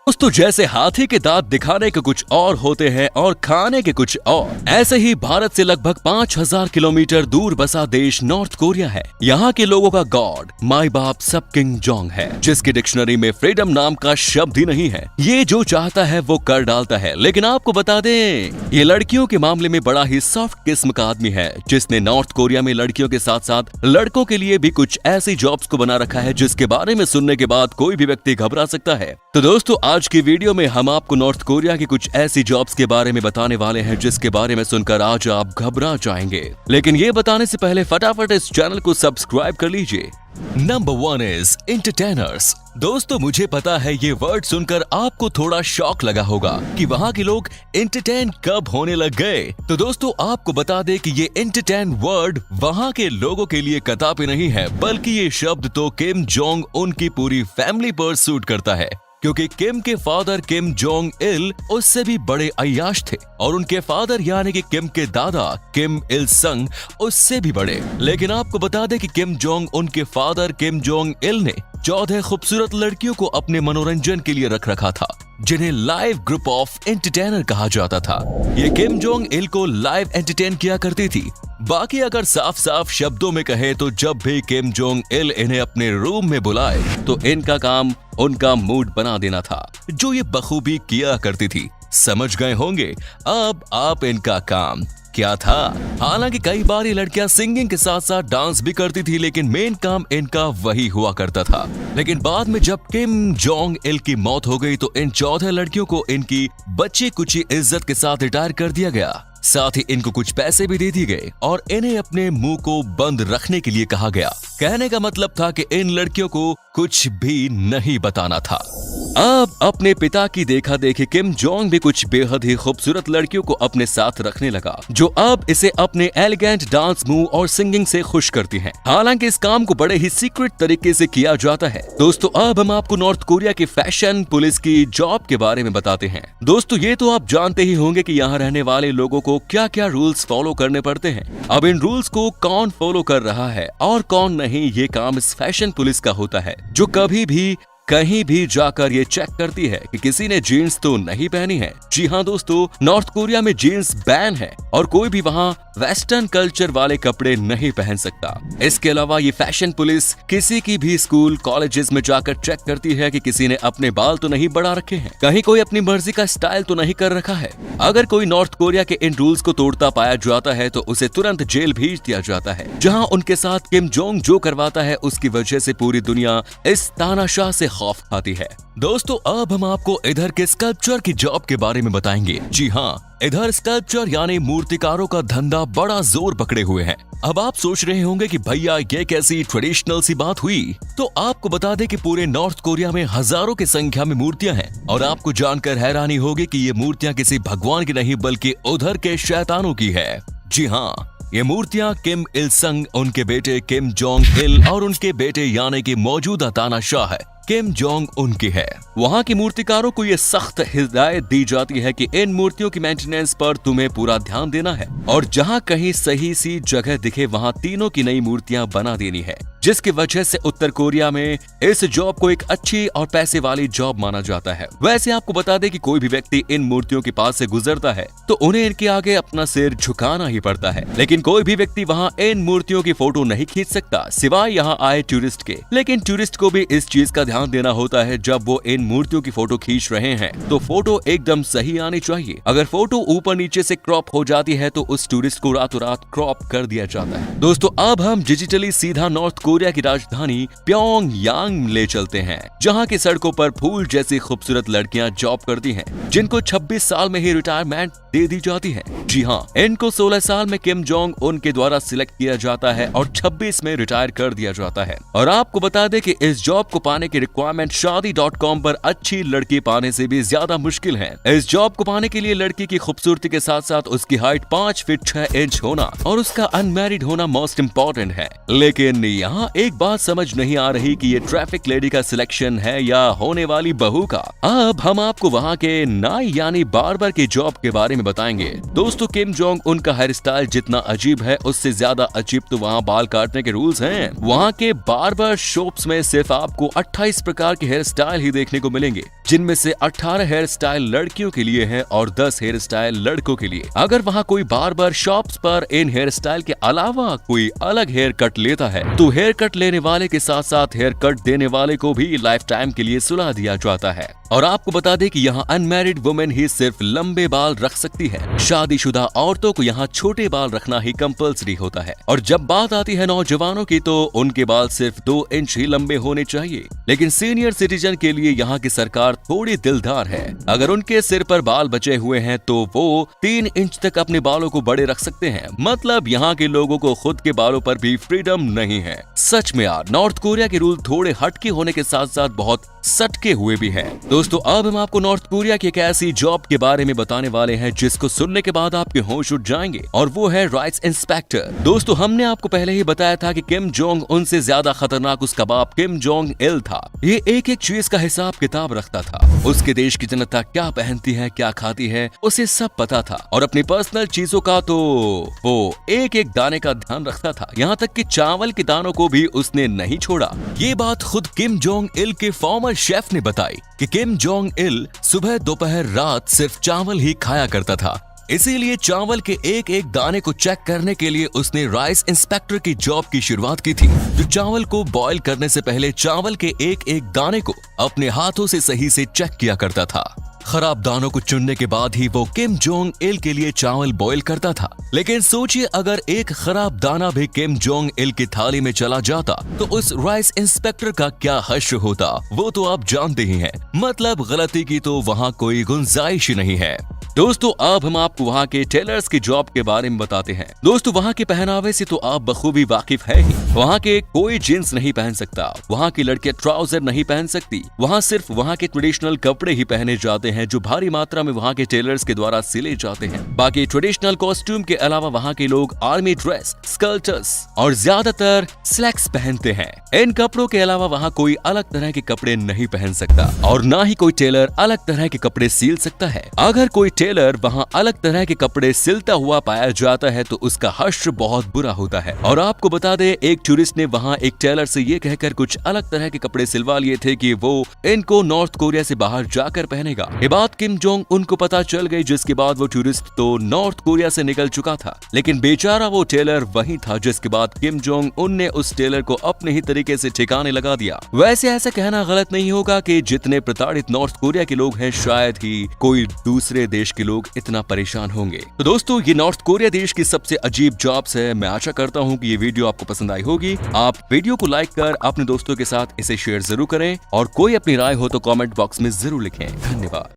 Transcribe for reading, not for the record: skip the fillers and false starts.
दोस्तों जैसे हाथी के दांत दिखाने के कुछ और होते हैं और खाने के कुछ और, ऐसे ही भारत से लगभग 5000 किलोमीटर दूर बसा देश नॉर्थ कोरिया है। यहाँ के लोगों का गॉड माई बाप सब किम जोंग है, जिसकी डिक्शनरी में फ्रीडम नाम का शब्द ही नहीं है। ये जो चाहता है वो कर डालता है। लेकिन आपको बता दें, ये लड़कियों के मामले में बड़ा ही सॉफ्ट किस्म का आदमी है, जिसने नॉर्थ कोरिया में लड़कियों के साथ साथ लड़कों के लिए भी कुछ ऐसी जॉब्स को बना रखा है जिसके बारे में सुनने के बाद कोई भी व्यक्ति घबरा सकता है। तो दोस्तों आज की वीडियो में हम आपको नॉर्थ कोरिया की कुछ ऐसी जॉब्स के बारे में बताने वाले हैं जिसके बारे में सुनकर आज आप घबरा जाएंगे। लेकिन ये बताने से पहले फटाफट इस चैनल को सब्सक्राइब कर लीजिए। Number 1 is entertainers. दोस्तों मुझे पता है ये वर्ड सुनकर आपको थोड़ा शॉक लगा होगा कि वहाँ के लोग एंटरटेन कब होने लग गए। तो दोस्तों आपको बता दें कि ये एंटरटेन वर्ड वहाँ के लोगों के लिए कदापि नहीं है, बल्कि ये शब्द तो किम जोंग उनकी पूरी फैमिली पर सूट करता है, क्योंकि किम के फादर किम जोंग इल उससे भी बड़े अय्याश थे और उनके फादर यानी कि किम के दादा किम इल संग उससे भी बड़े। लेकिन आपको बता दें कि किम जोंग उनके फादर किम जोंग इल ने 14 खूबसूरत लड़कियों को अपने मनोरंजन के लिए रख रखा था, जिन्हें लाइव ग्रुप ऑफ एंटरटेनर कहा जाता था। ये किम जोंग इल को लाइव एंटरटेन किया करती थी। बाकी अगर साफ साफ शब्दों में कहे तो जब भी किम जोंग इल इन्हें अपने रूम में बुलाए तो इनका काम उनका मूड बना देना था, जो ये बखूबी किया करती थी। समझ गए होंगे अब आप इनका काम क्या था। हालांकि कई बार ये लड़कियां सिंगिंग के साथ साथ डांस भी करती थी, लेकिन मेन काम इनका वही हुआ करता था। लेकिन बाद में जब किम जोंग इल की मौत हो गई तो इन 14 लड़कियों को इनकी बच्ची कुची इज्जत के साथ रिटायर कर दिया गया। साथ ही इनको कुछ पैसे भी दे दिए गए और इन्हें अपने मुंह को बंद रखने के लिए कहा गया। कहने का मतलब था कि इन लड़कियों को कुछ भी नहीं बताना था। अब अपने पिता की देखा देखी किम जोंग भी कुछ बेहद ही खूबसूरत लड़कियों को अपने साथ रखने लगा, जो अब इसे अपने एलिगेंट डांस मूव और सिंगिंग से खुश करती हैं। हालांकि इस काम को बड़े ही सीक्रेट तरीके से किया जाता है। दोस्तों अब हम आपको नॉर्थ कोरिया की फैशन पुलिस की जॉब के बारे में बताते हैं। दोस्तों ये तो आप जानते ही होंगे कि यहाँ रहने वाले लोगों को क्या क्या रूल्स फॉलो करने पड़ते हैं। अब इन रूल्स को कौन फॉलो कर रहा है और कौन नहीं, ये काम इस फैशन पुलिस का होता है, जो कभी भी कहीं भी जाकर ये चेक करती है कि किसी ने जीन्स तो नहीं पहनी है। जी हाँ दोस्तों, नॉर्थ कोरिया में जीन्स बैन है और कोई भी वहाँ वेस्टर्न कल्चर वाले कपड़े नहीं पहन सकता। इसके अलावा ये फैशन पुलिस किसी की भी स्कूल कॉलेजेस में जाकर चेक करती है कि किसी ने अपने बाल तो नहीं बढ़ा रखे हैं, कहीं कोई अपनी मर्जी का स्टाइल तो नहीं कर रखा है। अगर कोई नॉर्थ कोरिया के इन रूल्स को तोड़ता पाया जाता है तो उसे तुरंत जेल भेज दिया जाता है, जहाँ उनके साथ किम जोंग जो करवाता है उसकी वजह से पूरी दुनिया इस तानाशाह से खौफ खाती है। दोस्तों अब हम आपको इधर के स्कल्पचर की जॉब के बारे में बताएंगे। जी हाँ, इधर स्कल्पचर यानी मूर्तिकारों का धंधा बड़ा जोर पकड़े हुए है। अब आप सोच रहे होंगे कि भैया ये कैसी ट्रेडिशनल सी बात हुई। तो आपको बता दें कि पूरे नॉर्थ कोरिया में हजारों की संख्या में मूर्तियां हैं और आपको जानकर हैरानी होगी कि ये मूर्तियां किसी भगवान की नहीं बल्कि उधर के शैतानों की है। जी हाँ, ये मूर्तियां किम इल संग, उनके बेटे किम जोंग इल और उनके बेटे यानी कि मौजूदा तानाशाह है किम जोंग उनकी है। वहाँ की मूर्तिकारों को ये सख्त हिदायत दी जाती है कि इन मूर्तियों की मेंटेनेंस पर तुम्हें पूरा ध्यान देना है और जहाँ कहीं सही सी जगह दिखे वहाँ तीनों की नई मूर्तियाँ बना देनी है, जिसकी वजह से उत्तर कोरिया में इस जॉब को एक अच्छी और पैसे वाली जॉब माना जाता है। वैसे आपको बता दें कि कोई भी व्यक्ति इन मूर्तियों के पास से गुजरता है तो उन्हें इनके आगे अपना सिर झुकाना ही पड़ता है, लेकिन कोई भी व्यक्ति वहाँ इन मूर्तियों की फोटो नहीं खींच सकता सिवाय यहाँ आए टूरिस्ट के। लेकिन टूरिस्ट को भी इस चीज का ध्यान देना होता है, जब वो इन मूर्तियों की फोटो खींच रहे हैं तो फोटो एकदम सही आनी चाहिए। अगर फोटो ऊपर नीचे से क्रॉप हो जाती है तो उस टूरिस्ट को रातों रात क्रॉप कर दिया जाता है। दोस्तों अब हम डिजिटली सीधा नॉर्थ कोरिया की राजधानी प्योंगयांग ले चलते हैं, जहाँ की सड़कों पर फूल जैसी खूबसूरत लड़कियां जॉब करती हैं, जिनको 26 साल में ही रिटायरमेंट दे दी जाती है। जी हाँ, इनको 16 साल में किम जोंग उनके द्वारा सिलेक्ट किया जाता है और 26 में रिटायर कर दिया जाता है। और आपको बता दें कि इस जॉब को पाने की रिक्वायरमेंट शादी.com पर अच्छी लड़की पाने से भी ज्यादा मुश्किल है। इस जॉब को पाने के लिए लड़की की खूबसूरती के साथ साथ उसकी हाइट 5 फीट 6 इंच होना और उसका अनमैरिड होना मोस्ट इम्पोर्टेंट है। लेकिन यहाँ यहाँ एक बात समझ नहीं आ रही कि ये ट्रैफिक लेडी का सिलेक्शन है या होने वाली बहू का। अब हम आपको वहाँ के नाई यानी बार्बर की जॉब के बारे में बताएंगे। दोस्तों, किम जोंग उन का हेयर स्टाइल जितना अजीब है उससे ज्यादा अजीब तो वहाँ बाल काटने के रूल्स हैं। वहाँ के बार्बर शॉप्स में सिर्फ आपको 28 प्रकार के हेयर स्टाइल ही देखने को मिलेंगे, जिनमें से 18 हेयर स्टाइल लड़कियों के लिए हैं और 10 हेयर स्टाइल लड़कों के लिए। अगर वहाँ कोई बार्बर शॉप्स पर इन हेयर स्टाइल के अलावा कोई अलग हेयर कट लेता है तो हेयर कट लेने वाले के साथ साथ हेयर कट देने वाले को भी लाइफ टाइम के लिए सुला दिया जाता है। और आपको बता दें कि यहाँ अनमैरिड वुमेन ही सिर्फ लंबे बाल रख सकती है। शादीशुदा औरतों को यहाँ छोटे बाल रखना ही कंपल्सरी होता है। और जब बात आती है नौजवानों की तो उनके बाल सिर्फ 2 इंच ही लंबे होने चाहिए। लेकिन सीनियर सिटीजन के लिए यहाँ की सरकार थोड़ी दिलदार है। अगर उनके सिर पर बाल बचे हुए हैं तो वो 3 इंच तक अपने बालों को बड़े रख सकते हैं। मतलब यहाँ के लोगों को खुद के बालों पर भी फ्रीडम नहीं है। सच में यार, नॉर्थ कोरिया के रूल थोड़े हटके होने के साथ साथ बहुत सटके हुए भी हैं। दोस्तों, अब हम आपको नॉर्थ कोरिया की एक ऐसी जॉब के बारे में बताने वाले हैं जिसको सुनने के बाद आपके होश उड़ जाएंगे, और वो है राइस इंस्पेक्टर। दोस्तों, हमने आपको पहले ही बताया था कि किम जोंग उनसे ज्यादा खतरनाक उसका बाप किम जोंग इल था। ये एक एक चीज का हिसाब किताब रखता था। उसके देश की जनता क्या पहनती है, क्या खाती है, उसे सब पता था। और अपनी पर्सनल चीजों का तो वो एक एक दाने का ध्यान रखता था। यहाँ तक कि चावल के दानों को भी उसने नहीं छोड़ा। ये बात खुद किम जोंग इल के फॉर्मर शेफ ने बताई कि किम जोंग इल सुबह दोपहर रात सिर्फ चावल ही खाया करता था। इसीलिए चावल के एक एक दाने को चेक करने के लिए उसने राइस इंस्पेक्टर की जॉब की शुरुआत की थी, जो चावल को बॉईल करने से पहले चावल के एक एक दाने को अपने हाथों से सही से चेक किया करता था। खराब दानों को चुनने के बाद ही वो किम जोंग इल के लिए चावल बॉईल करता था। लेकिन सोचिए, अगर एक खराब दाना भी किम जोंग इल की थाली में चला जाता तो उस राइस इंस्पेक्टर का क्या हश्र होता, वो तो आप जानते ही हैं। मतलब गलती की तो वहाँ कोई गुंजाइश ही नहीं है। दोस्तों, अब हम आपको वहाँ के टेलर्स की जॉब के बारे में बताते हैं। दोस्तों, वहाँ के पहनावे से तो आप बखूबी वाकिफ है ही। वहाँ के कोई जींस नहीं पहन सकता, वहाँ की लड़कियां ट्राउजर नहीं पहन सकती। वहाँ सिर्फ वहाँ के ट्रेडिशनल कपड़े ही पहने जाते हैं जो भारी मात्रा में वहाँ के टेलर्स के द्वारा सिले जाते हैं। बाकी ट्रेडिशनल कॉस्ट्यूम के अलावा वहाँ के लोग आर्मी ड्रेस, स्कर्ट्स और ज्यादातर स्लैक्स पहनते हैं। इन कपड़ों के अलावा वहाँ कोई अलग तरह के कपड़े नहीं पहन सकता और ना ही कोई टेलर अलग तरह के कपड़े सिल सकता है। अगर कोई टेलर वहाँ अलग तरह के कपड़े सिलता हुआ पाया जाता है तो उसका हश्र बहुत बुरा होता है। और आपको बता दे, एक टूरिस्ट ने वहाँ एक टेलर से ये कहकर कुछ अलग तरह के कपड़े सिलवा लिए थे कि वो इनको नॉर्थ कोरिया से बाहर जाकर पहनेगा। ये बात किम जोंग उनको पता चल गई, जिसके बाद वो टूरिस्ट तो नॉर्थ कोरिया से निकल चुका था। लेकिन बेचारा वो टेलर वही था, जिसके बाद किम जोंग उन ने उस टेलर को अपने ही तरीके से ठिकाने लगा दिया। वैसे ऐसा कहना गलत नहीं होगा कि जितने प्रताड़ित नॉर्थ कोरिया के लोग हैं, शायद ही कोई दूसरे देश के लोग इतना परेशान होंगे। तो दोस्तों, ये नॉर्थ कोरिया देश की सबसे अजीब जॉब्स है। मैं आशा करता हूँ कि ये वीडियो आपको पसंद आई होगी। आप वीडियो को लाइक कर अपने दोस्तों के साथ इसे शेयर जरूर करें और कोई अपनी राय हो तो कमेंट बॉक्स में जरूर लिखें। धन्यवाद।